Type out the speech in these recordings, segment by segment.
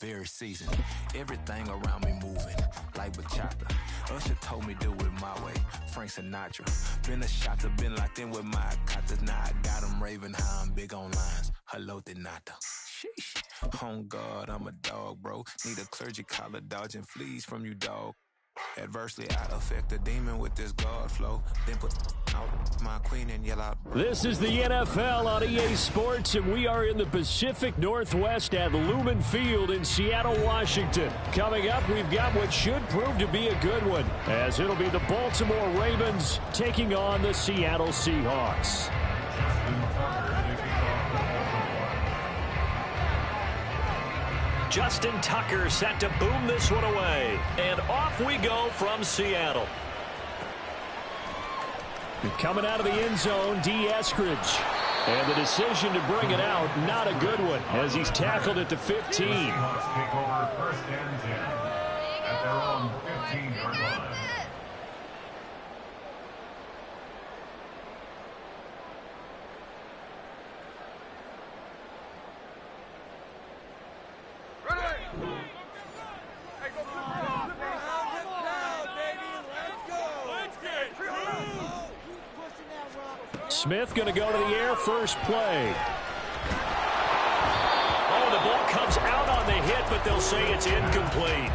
very seasoned. Everything around me moving, like bachata. Usher told me do it my way, Frank Sinatra. Been a shotter, been locked in with my katas. Now I got them raving how I'm big on lines. Hello, Denata. Sheesh. On God, I'm a dog, bro. Need a clergy collar, dodging fleas from you, dog. Adversely, I affect a demon with this God flow. Then put out my queen and yell out. This is the NFL on EA Sports, and we are in the Pacific Northwest at Lumen Field in Seattle, Washington. Coming up, we've got what should prove to be a good one, as it'll be the Baltimore Ravens taking on the Seattle Seahawks. Justin Tucker set to boom this one away. And off we go from Seattle. Coming out of the end zone, D. Eskridge. And the decision to bring it out, not a good one, as he's tackled at the 15. Take over first and 10 at their own 15-yard line. Smith going to go to the air, first play. Oh, the ball comes out on the hit, but they'll say it's incomplete.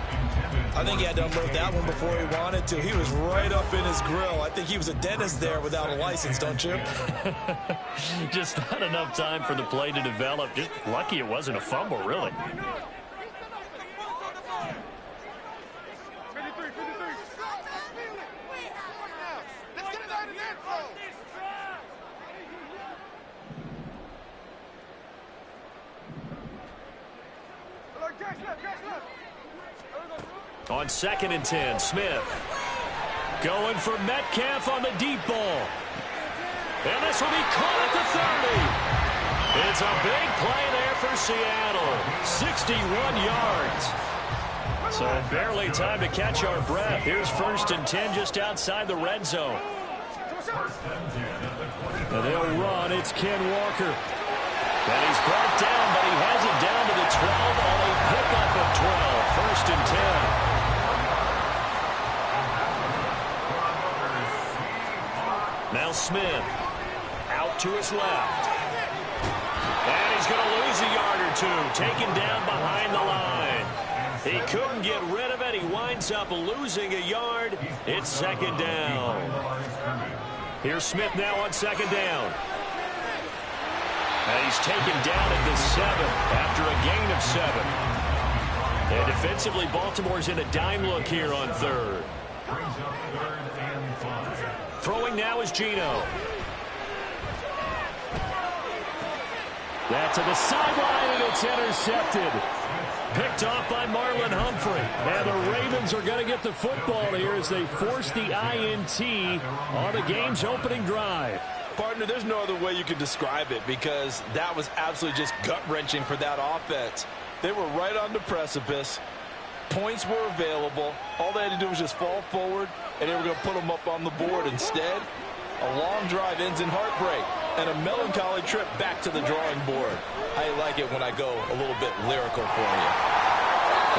I think he had to unload that one before he wanted to. He was right up in his grill. I think he was a dentist there without a license, don't you? Just not enough time for the play to develop. Just lucky it wasn't a fumble, really. On 2nd and 10, Smith going for Metcalf on the deep ball. And this will be caught at the 30. It's a big play there for Seattle. 61 yards. So barely time to catch our breath. Here's 1st and 10 just outside the red zone. And they'll run. It's Ken Walker. And he's brought down, but he has it down to the 12 on a pickup of 12. 1st and 10. Now Smith out to his left. And he's going to lose a yard or two. Taken down behind the line. He couldn't get rid of it. He winds up losing a yard. It's 2nd down. Here's Smith now on 2nd down. And he's taken down at the 7 after a gain of 7. And defensively, Baltimore's in a dime look here on 3rd. Throwing now is Geno. That to the sideline, and it's intercepted. Picked off by Marlon Humphrey. And the Ravens are going to get the football here as they force the INT on the game's opening drive. Partner, there's no other way you could describe it because that was absolutely just gut-wrenching for that offense. They were right on the precipice. Points were available. All they had to do was just fall forward, and they were going to put them up on the board. Instead, a long drive ends in heartbreak and a melancholy trip back to the drawing board. I like it when I go a little bit lyrical for you.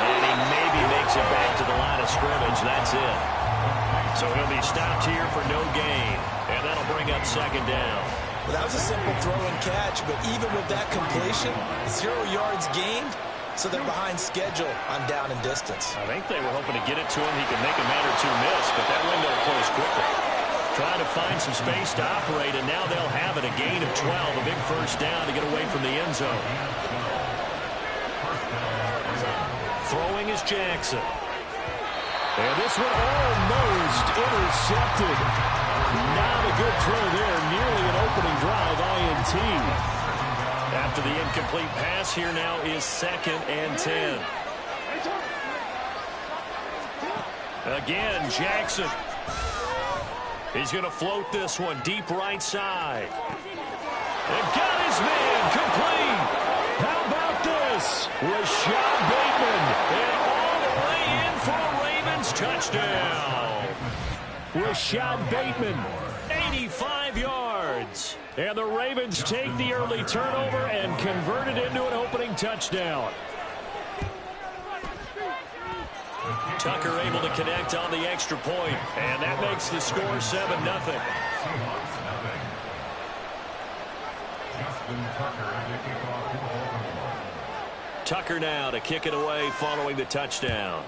And he maybe makes it back to the line of scrimmage. That's it. So he'll be stopped here for no gain. And that'll bring up 2nd down. Well, that was a simple throw and catch, but even with that completion, 0 yards gained, so they're behind schedule on down and distance. I think they were hoping to get it to him. He could make a man or two miss, but that window closed quickly. Trying to find some space to operate, and now they'll have it. A gain of 12, a big 1st down to get away from the end zone. Throwing is Jackson. And this one almost intercepted. Not a good throw there. Nearly an opening drive INT. After the incomplete pass, here now is 2nd and 10. Again, Jackson. He's going to float this one deep right side. And got his man complete. How about this? Rashad Bateman. And all the way in for a Ravens touchdown. Rashad Bateman, 85 yards. And the Ravens take the early turnover and convert it into an opening touchdown. Tucker able to connect on the extra point, and that makes the score 7-0. Seahawks, nothing. Justin Tucker to kick off for Baltimore. Tucker now to kick it away following the touchdown.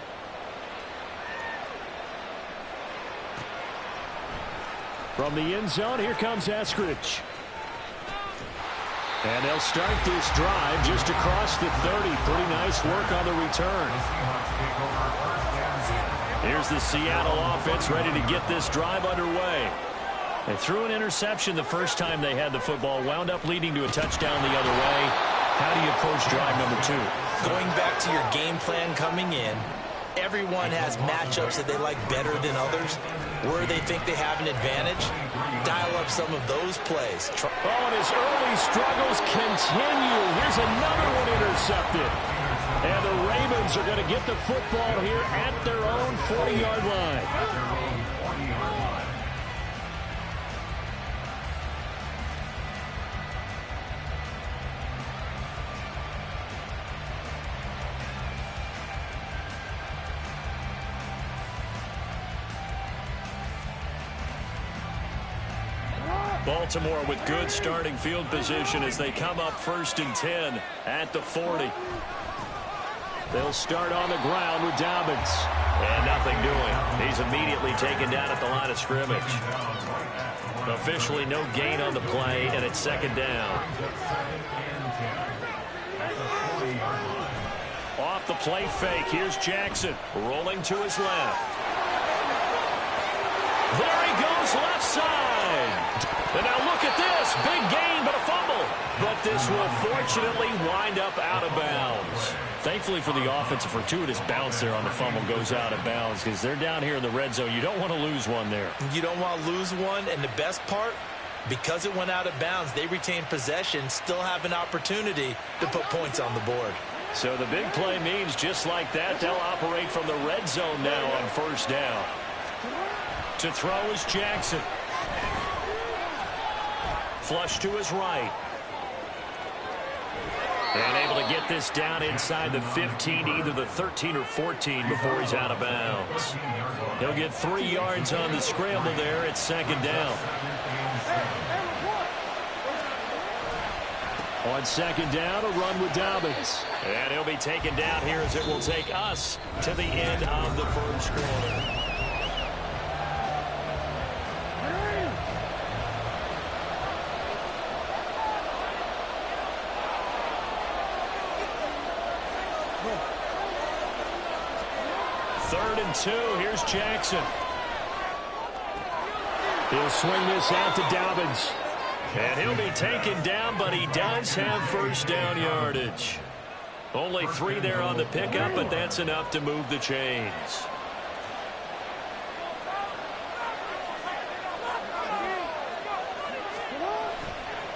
From the end zone, here comes Eskridge. And they'll start this drive just across the 30. Pretty nice work on the return. Here's the Seattle offense ready to get this drive underway. They threw an interception the first time they had the football, wound up leading to a touchdown the other way. How do you approach drive number 2? Going back to your game plan coming in, everyone has matchups that they like better than others. Where they think they have an advantage, dial up some of those plays. And his early struggles continue. Here's another one intercepted. And the Ravens are going to get the football here at their own 40-yard line. Baltimore with good starting field position as they come up 1st and 10 at the 40. They'll start on the ground with Dobbins. And nothing doing. He's immediately taken down at the line of scrimmage. Officially no gain on the play, and it's 2nd down. Off the play fake, here's Jackson. Rolling to his left. There he goes, left side. And now look at this. Big gain, but a fumble. But this will fortunately wind up out of bounds. Thankfully for the offense, a fortuitous bounce there on the fumble goes out of bounds because they're down here in the red zone. You don't want to lose one there. You don't want to lose one, and the best part, because it went out of bounds, they retain possession, still have an opportunity to put points on the board. So the big play means just like that, they'll operate from the red zone now on 1st down. To throw is Jackson. Flush to his right. And able to get this down inside the 15, either the 13 or 14 before he's out of bounds. He'll get 3 yards on the scramble there. It's 2nd down. On 2nd down, a run with Dobbins. And he'll be taken down here as it will take us to the end of the 1st quarter. Third and 2. Here's Jackson. He'll swing this out to Dobbins. And he'll be taken down, but he does have 1st down yardage. Only 3 there on the pickup, but that's enough to move the chains.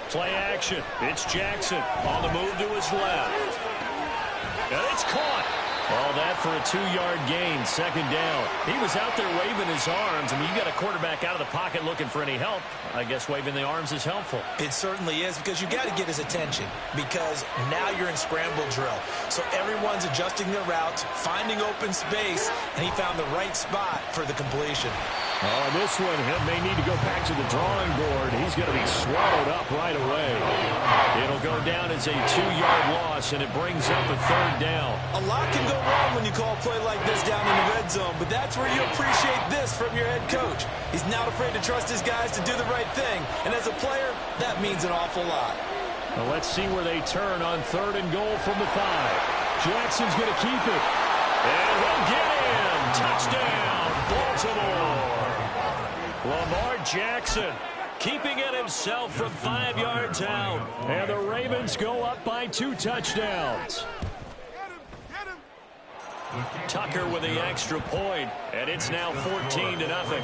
Play action. It's Jackson on the move to his left. And it's caught. All that for a 2-yard gain, 2nd down. He was out there waving his arms. I mean, you got a quarterback out of the pocket looking for any help. I guess waving the arms is helpful. It certainly is, because you got to get his attention, because now you're in scramble drill. So everyone's adjusting their routes, finding open space, and he found the right spot for the completion. Oh, this one, he may need to go back to the drawing board. He's going to be swallowed up right away. It'll go down as a 2-yard loss, and it brings up a 3rd down. A lot can go wrong when you call a play like this down in the red zone, but that's where you appreciate this from your head coach. He's not afraid to trust his guys to do the right thing, and as a player, that means an awful lot. Well, let's see where they turn on 3rd and goal from the 5. Jackson's going to keep it. And he'll get in. Touchdown, Baltimore. Lamar Jackson keeping it himself from 5 yards out. And the Ravens go up by 2 touchdowns. Tucker with the extra point, and it's now 14-0.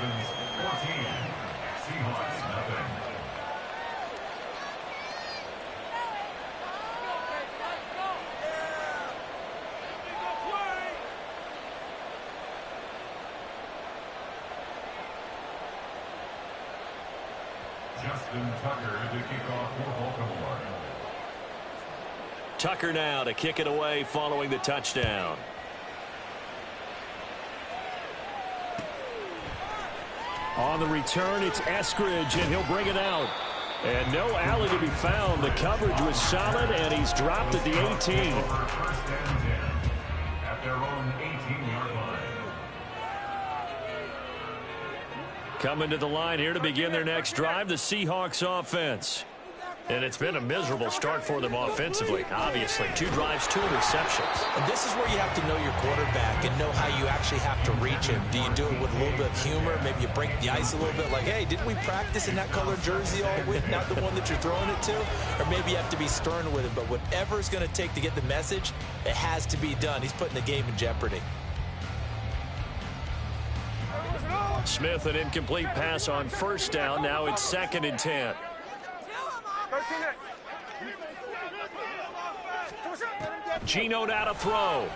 Justin Tucker to kick off for Baltimore. Tucker now to kick it away following the touchdown. On the return, it's Eskridge, and he'll bring it out. And no alley to be found. The coverage was solid, and he's dropped at the 18. First and 10 at their own 18-yard line. Coming to the line here to begin their next drive, the Seahawks offense. And it's been a miserable start for them offensively. Obviously, 2 drives, 2 interceptions. And this is where you have to know your quarterback and know how you actually have to reach him. Do you do it with a little bit of humor? Maybe you break the ice a little bit like, hey, didn't we practice in that color jersey all week, not the one that you're throwing it to? Or maybe you have to be stern with him. But whatever it's going to take to get the message, it has to be done. He's putting the game in jeopardy. Smith, an incomplete pass on first down. Now it's 2nd and 10. Geno now to throw.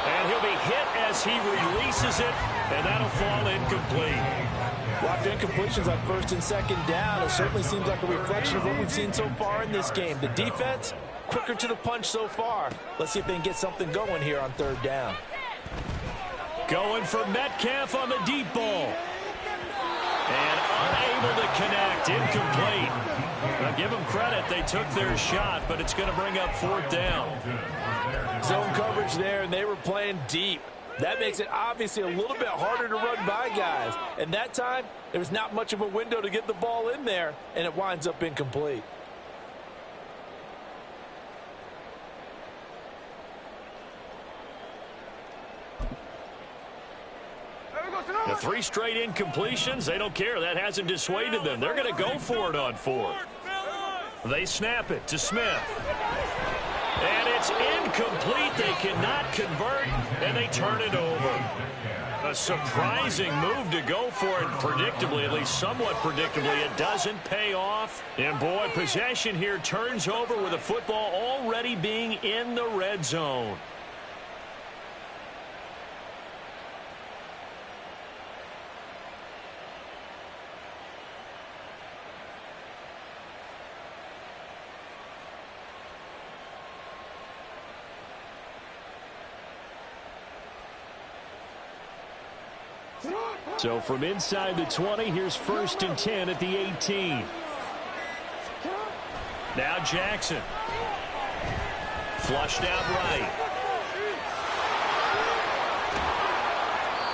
And he'll be hit as he releases it, and that'll fall incomplete. Locked incompletions on 1st and 2nd down. It certainly seems like a reflection of what we've seen so far in this game. The defense, quicker to the punch so far. Let's see if they can get something going here on 3rd down. Going for Metcalf on the deep ball. And unable to connect, incomplete. Now give them credit, they took their shot, but it's going to bring up 4th down. Zone coverage there, and they were playing deep. That makes it obviously a little bit harder to run by guys. And that time, there was not much of a window to get the ball in there, and it winds up incomplete. The 3 straight incompletions, they don't care. That hasn't dissuaded them. They're going to go for it on 4th. They snap it to Smith. And it's incomplete. They cannot convert, and they turn it over. A surprising move to go for it. Predictably, at least somewhat predictably, it doesn't pay off. And, boy, possession here turns over with the football already being in the red zone. So from inside the 20, here's 1st and 10 at the 18. Now Jackson. Flushed out right.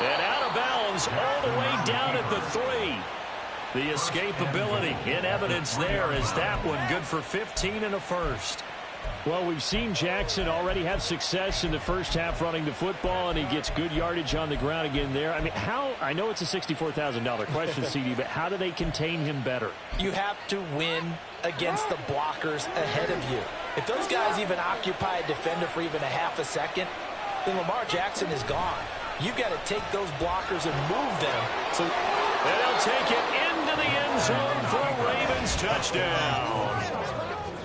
And out of bounds all the way down at the 3. The escapability in evidence there as that one good for 15 and a first. Well, we've seen Jackson already have success in the first half running the football, and he gets good yardage on the ground again there. I mean, I know it's a $64,000 question, CD, but how do they contain him better? You have to win against the blockers ahead of you. If those guys even occupy a defender for even a half a second, then Lamar Jackson is gone. You've got to take those blockers and move them. And they'll take it into the end zone for a Ravens touchdown.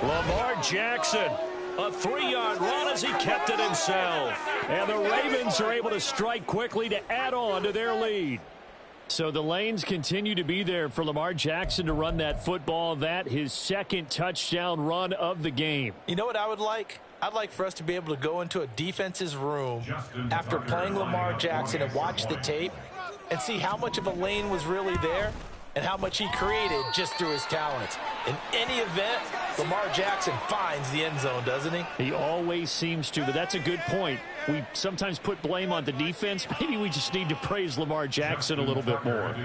Lamar Jackson. A 3-yard run as he kept it himself. And the Ravens are able to strike quickly to add on to their lead. So the lanes continue to be there for Lamar Jackson to run that football. That his 2nd touchdown run of the game. You know what I would like? I'd like for us to be able to go into a defense's room after playing Lamar Jackson and watch the tape and see how much of a lane was really there and how much he created just through his talents. In any event, Lamar Jackson finds the end zone, doesn't he? He always seems to, but that's a good point. We sometimes put blame on the defense. Maybe we just need to praise Lamar Jackson a little bit more.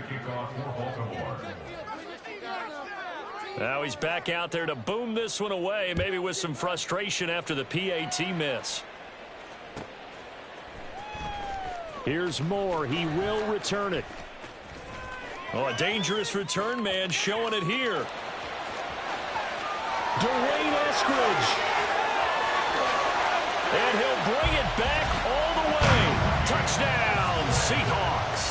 Now he's back out there to boom this one away, maybe with some frustration after the PAT miss. Here's Moore. He will return it. Oh, a dangerous return man showing it here. Dwayne Eskridge. And he'll bring it back all the way. Touchdown, Seahawks.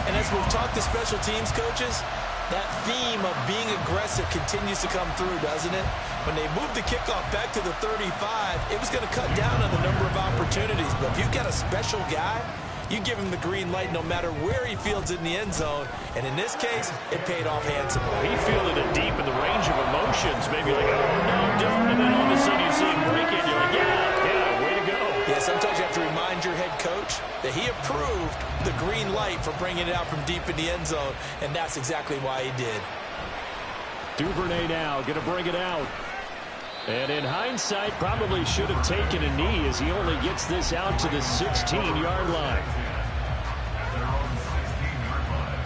And as we've talked to special teams coaches, that theme of being aggressive continues to come through, doesn't it? When they moved the kickoff back to the 35, it was going to cut down on the number of opportunities. But if you've got a special guy, you give him the green light no matter where he fields in the end zone. And in this case, it paid off handsomely. He fielded it deep in the range of emotions. Maybe like, oh, no, don't. And then all of a sudden you see him break it. You're like, yeah, way to go. Yeah, sometimes you have to remind your head coach that he approved the green light for bringing it out from deep in the end zone, and that's exactly why he did. Duvernay now going to bring it out. And in hindsight, probably should have taken a knee as he only gets this out to the 16-yard line. At their own 16-yard line.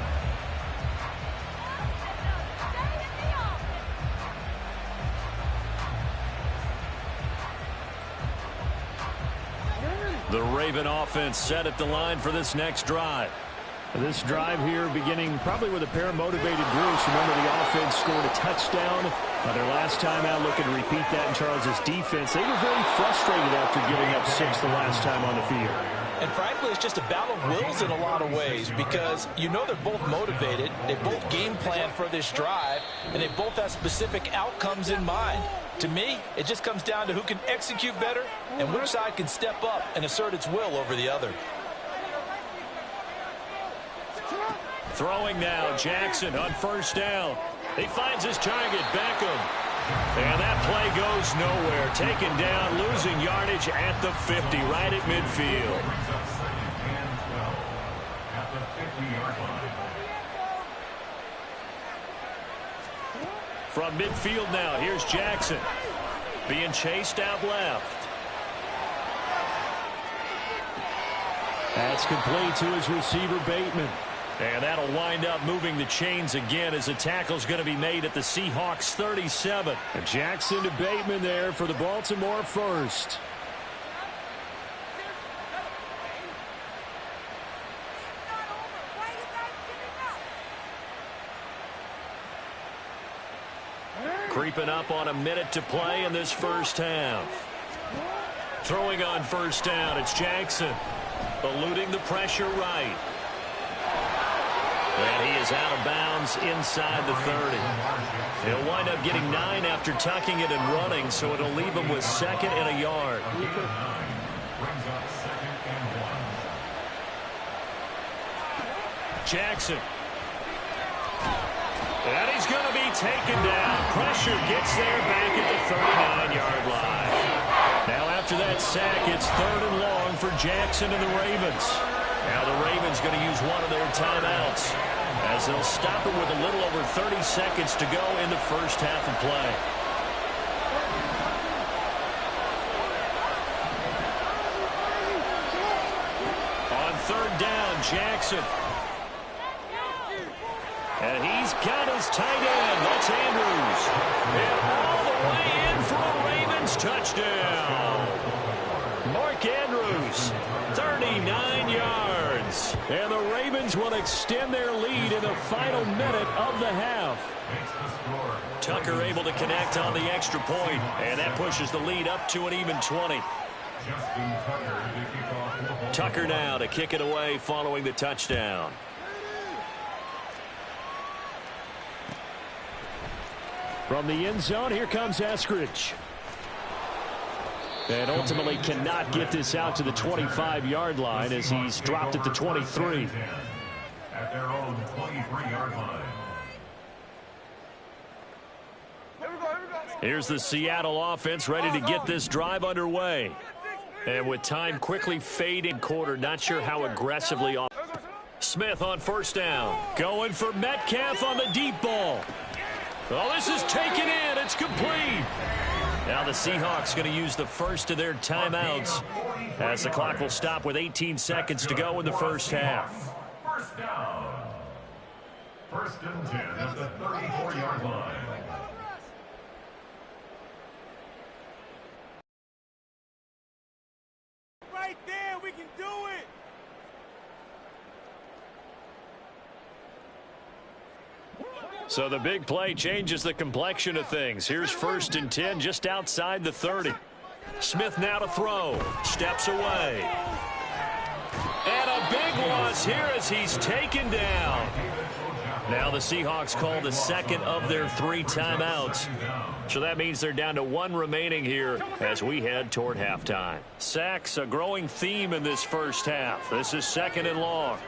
The Raven offense set at the line for this next drive. This drive here beginning probably with a pair of motivated groups. Remember, the offense scored a touchdown their last time out. Looking to repeat that in Charles's defense. They were very frustrated after giving up 6 the last time on the field. And frankly, it's just a battle of wills in a lot of ways because you know they're both motivated. They both game plan for this drive, and they both have specific outcomes in mind. To me, it just comes down to who can execute better and which side can step up and assert its will over the other. Throwing now, Jackson on first down. He finds his target, Beckham. And that play goes nowhere. Taken down, losing yardage at the 50, right at midfield. Brings up 2nd and 12 at the 50-yard line. From midfield now, here's Jackson. Being chased out left. That's complete to his receiver, Bateman. And that'll wind up moving the chains again as the tackle's going to be made at the Seahawks 37. And Jackson to Bateman there for the Baltimore first. Creeping up on a minute to play in this first half. Throwing on first down, it's Jackson. Eluding the pressure right. And he is out of bounds inside the 30. He'll wind up getting 9 after tucking it and running, so it'll leave him with 2nd and a yard. Brings up 2nd and 1. Jackson. And he's going to be taken down. Pressure gets there back at the 39-yard line. Now after that sack, it's 3rd and long for Jackson and the Ravens. Now the Ravens going to use one of their timeouts as they'll stop it with a little over 30 seconds to go in the first half of play. On 3rd down, Jackson. And he's got his tight end. That's Andrews. And all the way in for a Ravens touchdown. Mark Andrews, 39 yards. And the Ravens will extend their lead in the final minute of the half. Tucker able to connect on the extra point, and that pushes the lead up to an even 20. Tucker now to kick it away following the touchdown. From the end zone, here comes Eskridge. And ultimately cannot get this out to the 25-yard line as he's dropped at the 23. At their own 23-yard line. Here's the Seattle offense ready to get this drive underway. And with time quickly fading quarter, not sure how aggressively. Smith on first down. Going for Metcalf on the deep ball. Oh, this is taken in. It's complete. Now the Seahawks going to use the first of their timeouts as the clock will stop with 18 seconds to go in the first half. First down. 1st and 10 at the 34-yard line. Right there, we can do it. So the big play changes the complexion of things. Here's 1st and 10 just outside the 30. Smith now to throw. Steps away. And a big loss here as he's taken down. Now the Seahawks call the 2nd of their 3 timeouts. So that means they're down to 1 remaining here as we head toward halftime. Sacks, a growing theme in this first half. This is 2nd and long.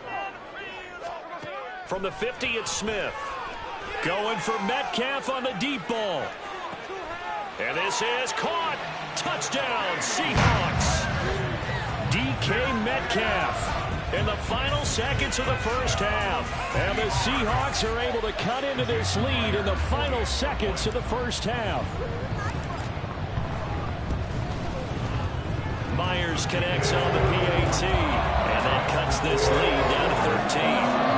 From the 50, it's Smith. Going for Metcalf on the deep ball. And this is caught. Touchdown, Seahawks. DK Metcalf. in the final seconds of the first half. And the Seahawks are able to cut into this lead in the final seconds of the first half. Myers connects on the PAT, and that cuts this lead down to 13.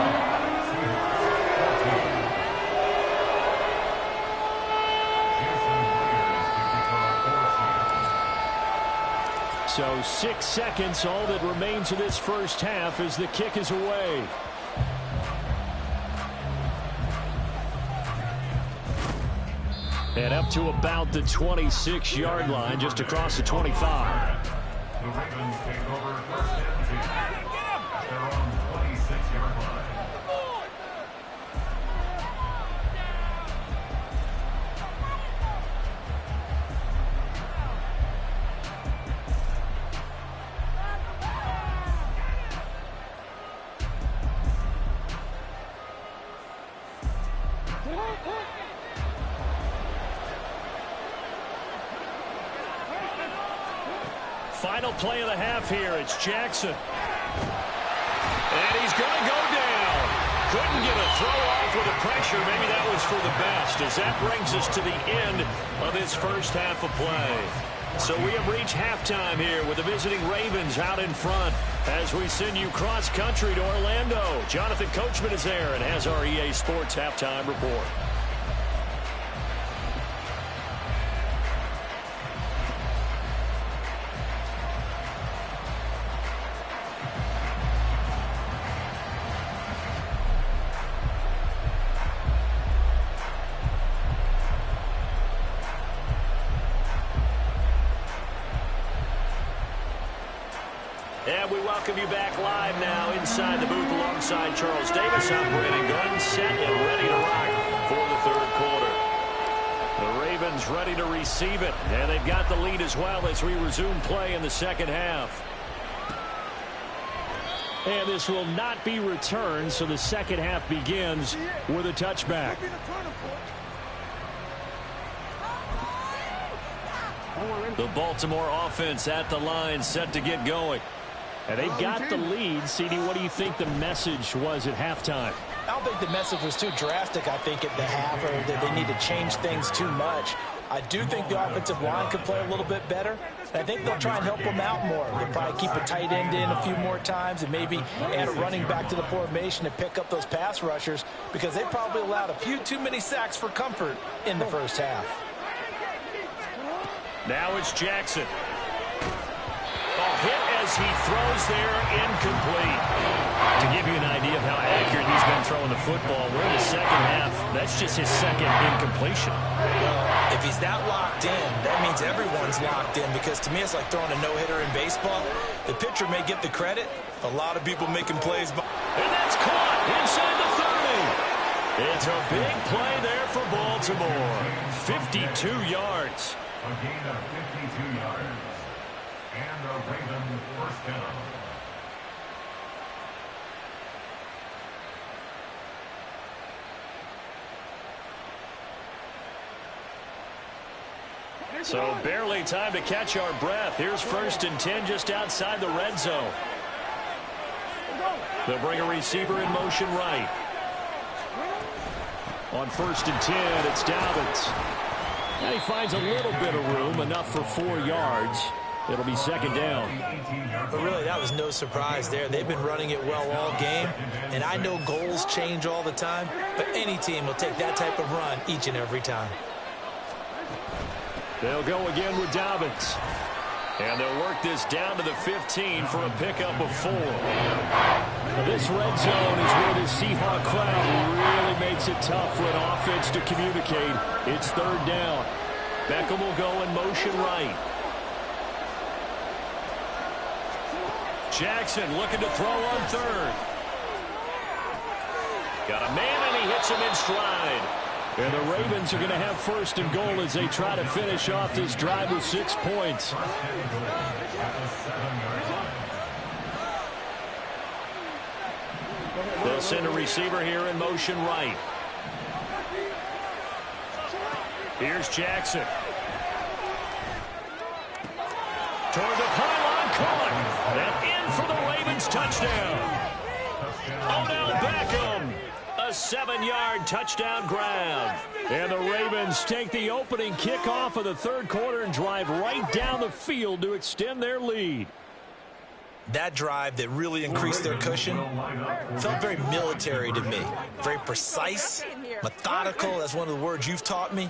So 6 seconds, all that remains of this first half as the kick is away. And up to about the 26-yard line, just across the 25. The Ravens take over first and 10 at their own 26-yard line. Final play of the half here. It's Jackson. And he's going to go down. Couldn't get a throw off with the pressure. Maybe that was for the best, as that brings us to the end of this first half of play. So we have reached halftime here with the visiting Ravens out in front as we send you cross-country to Orlando. Jonathan Coachman is there and has our EA Sports halftime report. And we welcome you back live now inside the booth alongside Charles Davis, operating gun, set and ready to rock for the third quarter. The Ravens ready to receive it, and they've got the lead as well as we resume play in the second half. And this will not be returned, so the second half begins with a touchback. The Baltimore offense at the line, set to get going. And they've got the lead. CD, what do you think the message was at halftime? I don't think the message was too drastic, I think, at the half, or that they need to change things too much. I do think the offensive line could play a little bit better. I think they'll try and help them out more. They'll probably keep a tight end in a few more times and maybe add a running back to the formation to pick up those pass rushers, because they probably allowed a few too many sacks for comfort in the first half. Now it's Jackson. Hit as he throws there, incomplete. To give you an idea of how accurate he's been throwing the football, we're in the second half. That's just his second incompletion. Well, if he's that locked in, that means everyone's locked in, because to me it's like throwing a no-hitter in baseball. The pitcher may get the credit. A lot of people making plays. And that's caught inside the 30. It's a big play there for Baltimore. 52 yards. A gain of 52 yards. And a Raven first down. So barely time to catch our breath. Here's 1st and 10 just outside the red zone. They'll bring a receiver in motion right. On 1st and 10, it's Dobbins. And he finds a little bit of room, enough for 4 yards. It'll be second down. But really, that was no surprise there. They've been running it well all game, and I know goals change all the time, but any team will take that type of run each and every time. They'll go again with Dobbins. And they'll work this down to the 15 for a pickup of 4. This red zone is where the Seahawk crowd really makes it tough for an offense to communicate. It's 3rd down. Beckham will go in motion right. Jackson looking to throw on 3rd. Got a man, and he hits him in stride. And the Ravens are going to have 1st and goal as they try to finish off this drive with 6 points. They'll send a receiver here in motion right. Here's Jackson. Toward the pylon, caught. And in for the Ravens touchdown. Odell Beckham, a 7-yard touchdown grab. And the Ravens take the opening kickoff of the third quarter and drive right down the field to extend their lead. That drive that really increased their cushion felt very military to me. Very precise, methodical. That's one of the words you've taught me.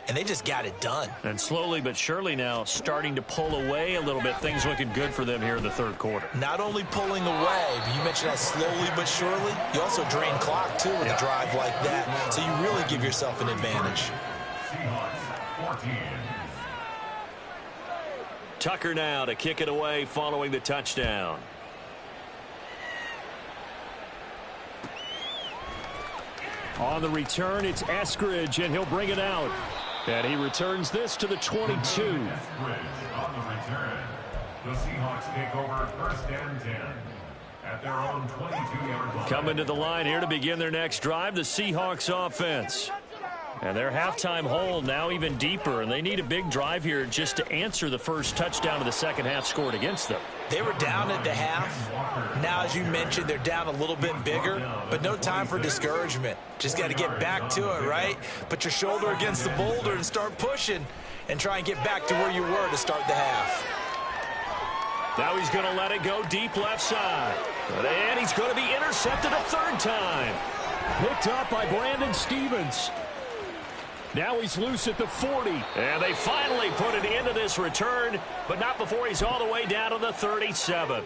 And they just got it done. And slowly but surely now starting to pull away a little bit. Things looking good for them here in the third quarter. Not only pulling away, but you mentioned that slowly but surely. You also drain clock, too, with a drive like that. So you really give yourself an advantage. Seahawks 14. Tucker now to kick it away following the touchdown. On the return, it's Eskridge, and he'll bring it out. And he returns this to the 22. Eskridge on the return. The Seahawks take over 1st and 10 at their own 22-yard line. Coming to the line here to begin their next drive, the Seahawks offense. And their halftime hole now even deeper, and they need a big drive here just to answer the first touchdown of the second half scored against them. They were down at the half. Now, as you mentioned, they're down a little bit bigger, but no time for discouragement. Just got to get back to it, right? Put your shoulder against the boulder and start pushing and try and get back to where you were to start the half. Now he's going to let it go deep left side. And he's going to be intercepted a third time. Picked up by Brandon Stevens. Now he's loose at the 40. And they finally put an end to this return, but not before he's all the way down to the 37.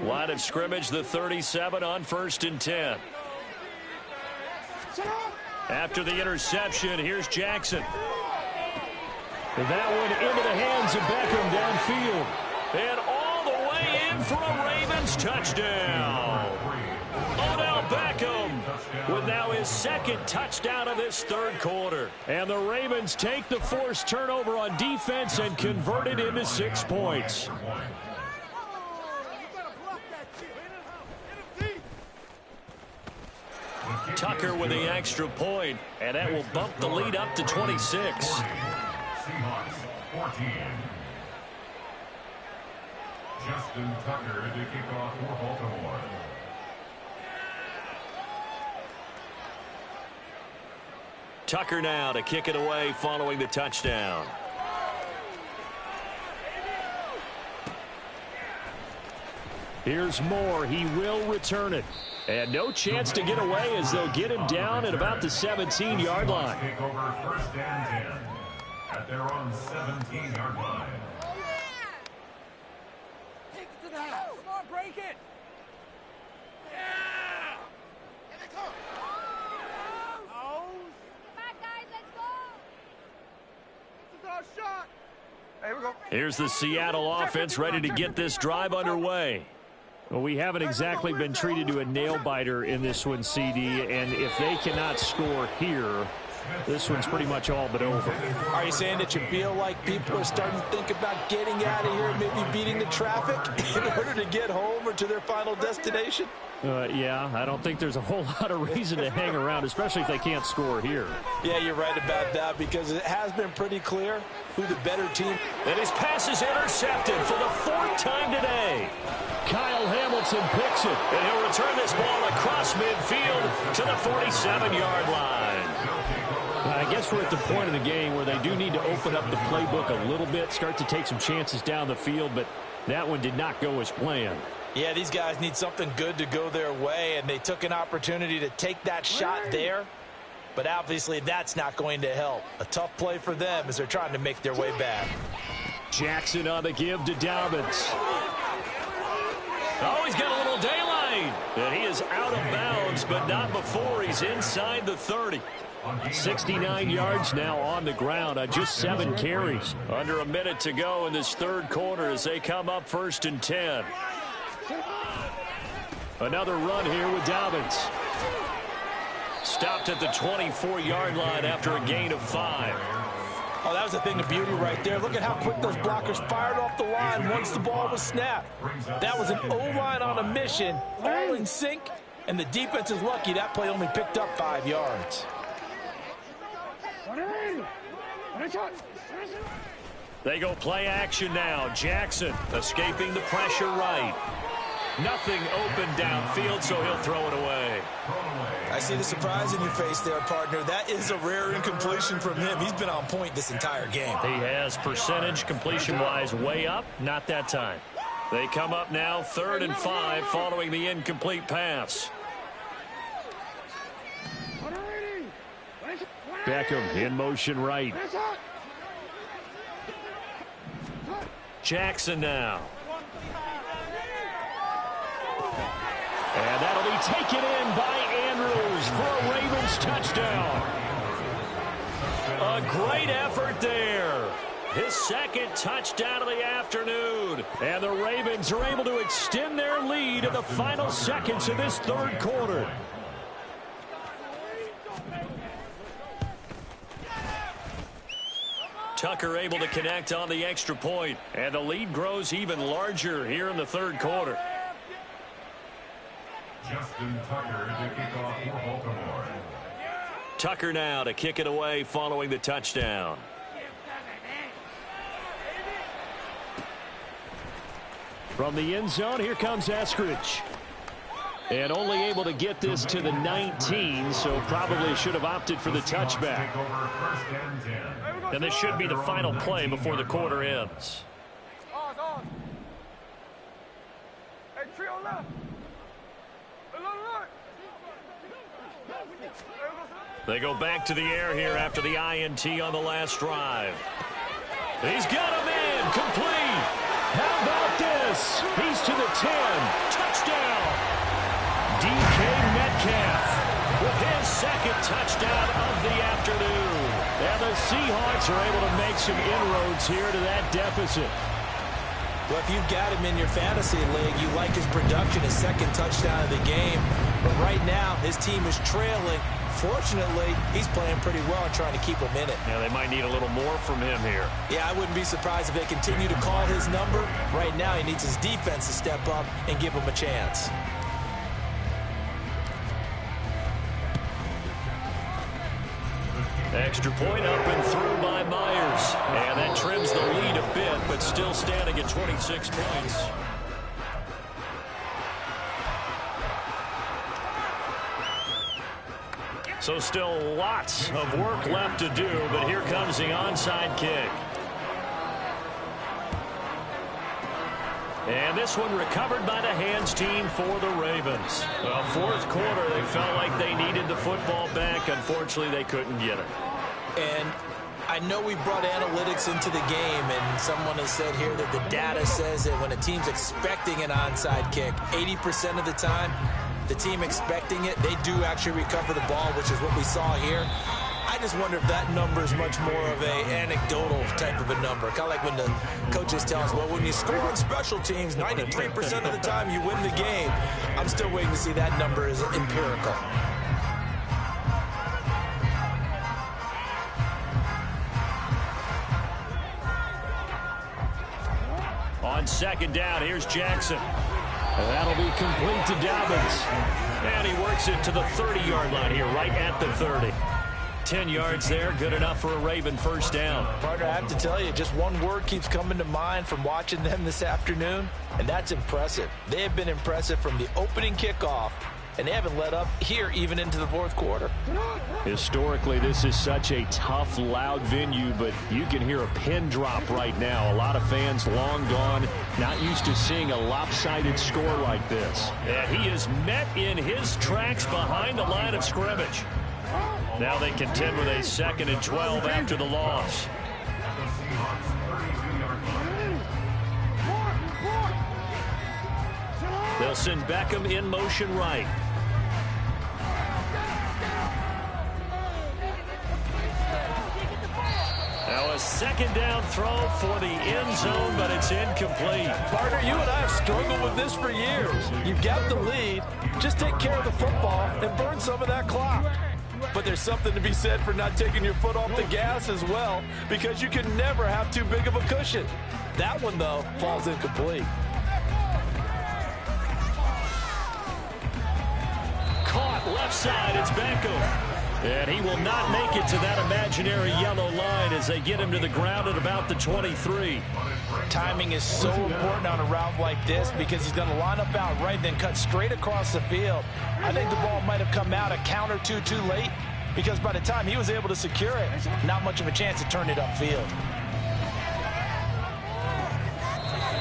Line of scrimmage, the 37 on 1st and 10. After the interception, here's Jackson. That one into the hands of Beckham downfield. And all the way in for a Ravens touchdown. Odell Beckham with now his second touchdown of this third quarter. And the Ravens take the forced turnover on defense and convert it into 6 points. Tucker with the extra point, and that will bump the lead up to 26. Seahawks 14. Justin Tucker to kick off for Baltimore. Tucker now to kick it away following the touchdown. Here's Moore. He will return it. And no chance to get away as they'll get him down at about the 17-yard line. Take over 1st and 10 at their own 17-yard line. Take it to the house. Come on, break it. Yeah. Here they come. Oh. Come on, guys, let's go. This is our shot. Here we go. Here's the Seattle offense ready to get this drive underway. Well, we haven't exactly been treated to a nail-biter in this one, CD, and if they cannot score here, this one's pretty much all but over. Are you saying that you feel like people are starting to think about getting out of here, maybe beating the traffic in order to get home or to their final destination? Yeah, I don't think there's a whole lot of reason to hang around, especially if they can't score here. Yeah, you're right about that because it has been pretty clear who the better team. And his pass is intercepted for the 4th time today. Kyle Hamilton picks it, and he'll return this ball across midfield to the 47-yard line. I guess we're at the point of the game where they do need to open up the playbook a little bit, start to take some chances down the field, but that one did not go as planned. Yeah, these guys need something good to go their way, and they took an opportunity to take that shot there, but obviously that's not going to help. A tough play for them as they're trying to make their way back. Jackson on the give to Dobbins. Oh, he's got a little daylight. And he is out of bounds, but not before he's inside the 30. 69 yards now on the ground on just 7 carries. Under a minute to go in this third quarter as they come up 1st and 10. Another run here with Dobbins. Stopped at the 24-yard line after a gain of 5. Oh, that was a thing of beauty right there. Look at how quick those blockers fired off the line once the ball was snapped. That was an O-line on a mission, all in sync, And the defense is lucky that play only picked up 5 yards. They go play action now. Jackson escaping the pressure right. Nothing open downfield, so he'll throw it away. I see the surprise in your face there, partner. That is a rare incompletion from him. He's been on point this entire game. He has percentage completion-wise way up. Not that time. They come up now 3rd and 5 following the incomplete pass. Beckham in motion right. Jackson now. And that'll be taken in by Andrews for a Ravens touchdown. A great effort there. His 2nd touchdown of the afternoon. And the Ravens are able to extend their lead in the final seconds of this 3rd quarter. Tucker able to connect on the extra point. And the lead grows even larger here in the 3rd quarter. Justin Tucker to kick off for Baltimore. Tucker now to kick it away following the touchdown. From the end zone, here comes Eskridge. And only able to get this to the 19, so probably should have opted for the touchback. And this should be the final play before the quarter ends. They go back to the air here after the INT on the last drive. He's got a man complete. How about this? He's to the 10. Touchdown. DK Metcalf with his 2nd touchdown of the afternoon. And the Seahawks are able to make some inroads here to that deficit. Well, if you've got him in your fantasy league, you like his production, his 2nd touchdown of the game. But right now, his team is trailing. Fortunately, he's playing pretty well and trying to keep him in it. Yeah, they might need a little more from him here. Yeah, I wouldn't be surprised if they continue to call his number. Right now, he needs his defense to step up and give him a chance. Extra point up and through by Myers. And that trims the lead a bit, but still standing at 26 points. So still lots of work left to do, but here comes the onside kick. And this one recovered by the hands team for the Ravens. Well, 4th quarter, they felt like they needed the football back. Unfortunately, they couldn't get it. And I know we brought analytics into the game, and someone has said here that the data says that when a team's expecting an onside kick, 80% of the time, the team expecting it, they do actually recover the ball, which is what we saw here. I just wonder if that number is much more of a anecdotal type of a number. Kind of like when the coaches tell us, well, when you score on special teams, 93% of the time you win the game. I'm still waiting to see that number is empirical. On 2nd down, here's Jackson. That'll be complete to Dobbins. And he works it to the 30-yard line here, right at the 30. 10 yards there, good enough for a Raven 1st down. Partner, I have to tell you, just one word keeps coming to mind from watching them this afternoon, and that's impressive. They have been impressive from the opening kickoff, and they haven't let up here even into the 4th quarter. Historically, this is such a tough, loud venue, but you can hear a pin drop right now. A lot of fans long gone, not used to seeing a lopsided score like this. And he is met in his tracks behind the line of scrimmage. Now they contend with a 2nd and 12 after the loss. They'll send Beckham in motion right. Now a 2nd down throw for the end zone, but it's incomplete. Partner, you and I have struggled with this for years. You've got the lead. Just take care of the football and burn some of that clock. But there's something to be said for not taking your foot off the gas as well, because you can never have too big of a cushion. That one, though, falls incomplete. left side. It's Beckham. And he will not make it to that imaginary yellow line as they get him to the ground at about the 23. Timing is so important on a route like this because he's going to line up out right, then cut straight across the field. I think the ball might have come out a count or two too late because by the time he was able to secure it, not much of a chance to turn it upfield.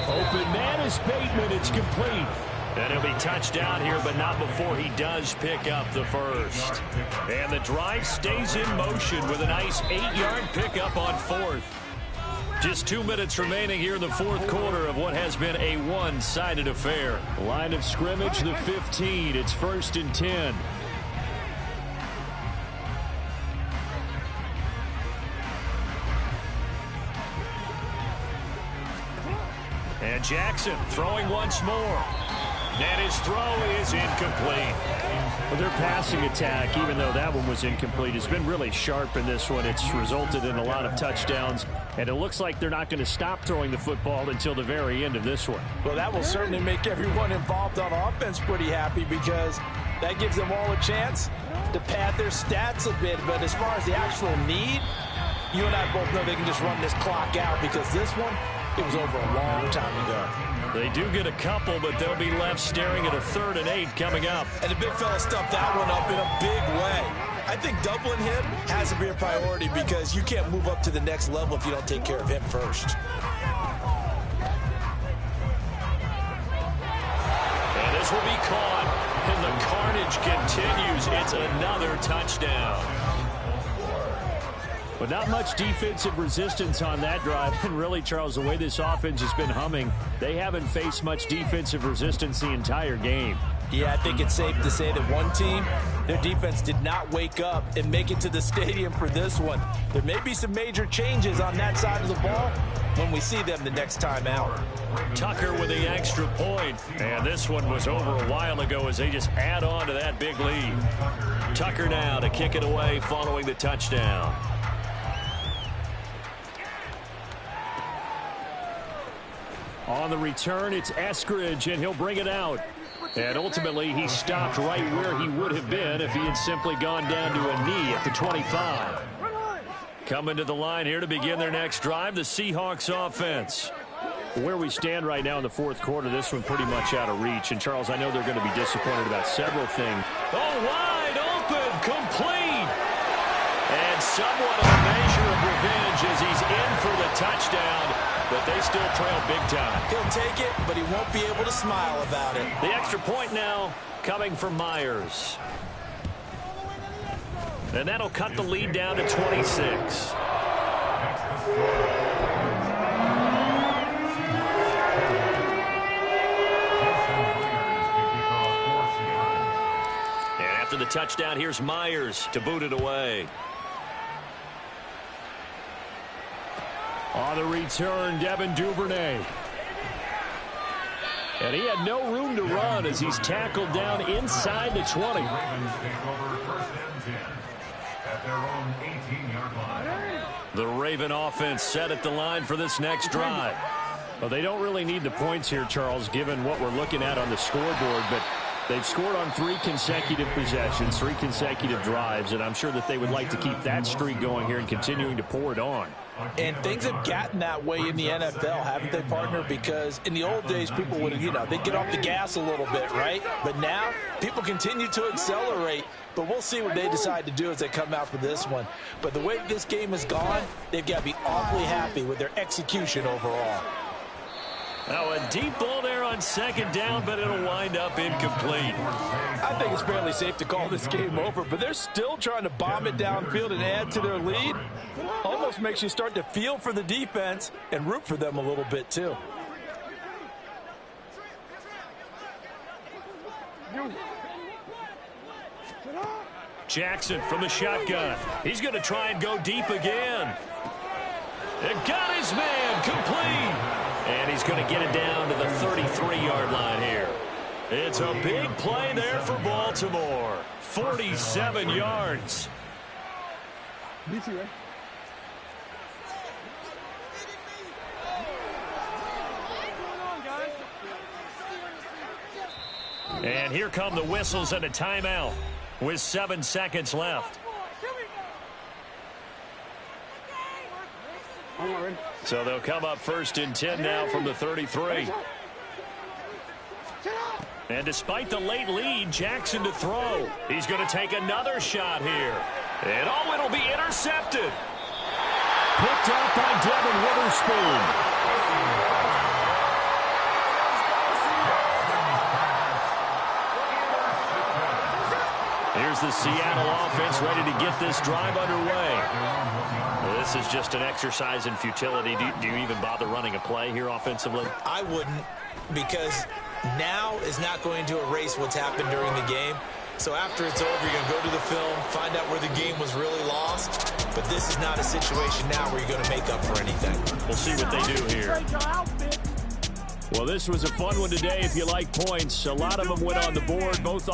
Open man is Bateman. It's complete. And he'll be touchdown here, but not before he does pick up the first. And the drive stays in motion with a nice 8-yard pickup on fourth. Just 2 minutes remaining here in the fourth quarter of what has been a one-sided affair. Line of scrimmage, the 15. It's 1st and 10. And Jackson throwing once more. And his throw is incomplete. Well, their passing attack, even though that one was incomplete, has been really sharp in this one. It's resulted in a lot of touchdowns, and it looks like they're not going to stop throwing the football until the very end of this one. Well, that will certainly make everyone involved on offense pretty happy because that gives them all a chance to pad their stats a bit. But as far as the actual need, you and I both know they can just run this clock out because this one, it was over a long time ago. They do get a couple, but they'll be left staring at a 3rd and 8 coming up. And the big fella stuffed that one up in a big way. I think doubling him has to be a priority because you can't move up to the next level if you don't take care of him first. And this will be caught, and the carnage continues. It's another touchdown. But not much defensive resistance on that drive. And really, Charles, the way this offense has been humming, they haven't faced much defensive resistance the entire game. Yeah, I think it's safe to say that one team, their defense did not wake up and make it to the stadium for this one. There may be some major changes on that side of the ball when we see them the next time out. Tucker with the extra point. And this one was over a while ago as they just add on to that big lead. Tucker now to kick it away following the touchdown. On the return, it's Eskridge, and he'll bring it out. And ultimately, he stopped right where he would have been if he had simply gone down to a knee at the 25. Coming to the line here to begin their next drive, the Seahawks offense. Where we stand right now in the fourth quarter, this one pretty much out of reach. And, Charles, I know they're going to be disappointed about several things. Oh, wide open, complete. And somewhat of a measure of revenge as he's in for the touchdown. But they still trail big time. He'll take it, but he won't be able to smile about it. The extra point now coming from Myers. And that'll cut the lead down to 26. And after the touchdown, here's Myers to boot it away. On the return, Devin Duvernay. And he had no room to run as he's tackled down inside the 20. The Raven offense set at the line for this next drive. Well, they don't really need the points here, Charles, given what we're looking at on the scoreboard, but they've scored on 3 consecutive possessions, 3 consecutive drives, and I'm sure that they would like to keep that streak going here and continuing to pour it on. And things have gotten that way in the NFL, haven't they, partner? Because in the old days, people would, they'd get off the gas a little bit, right? But now, people continue to accelerate. But we'll see what they decide to do as they come out for this one. But the way this game has gone, they've got to be awfully happy with their execution overall. Now a deep ball there on second down, but it'll wind up incomplete. I think it's fairly safe to call this game over, but they're still trying to bomb it downfield and add to their lead. Almost makes you start to feel for the defense and root for them a little bit too. Jackson from the shotgun. He's going to try and go deep again. And got his man complete. And he's going to get it down to the 33-yard line here. It's a big play there for Baltimore. 47 yards. And here come the whistles and a timeout. with 7 seconds left. So they'll come up 1st and 10 now from the 33. And despite the late lead, Jackson to throw. He's going to take another shot here. And oh, it'll be intercepted. Picked up by Devin Witherspoon. Here's the Seattle offense ready to get this drive underway. Well, this is just an exercise in futility. Do you even bother running a play here offensively? I wouldn't, because now is not going to erase what's happened during the game. So after it's over, you're going to go to the film, find out where the game was really lost. But this is not a situation now where you're going to make up for anything. We'll see what they do here. Well, this was a fun one today if you like points. A lot of them went on the board. Both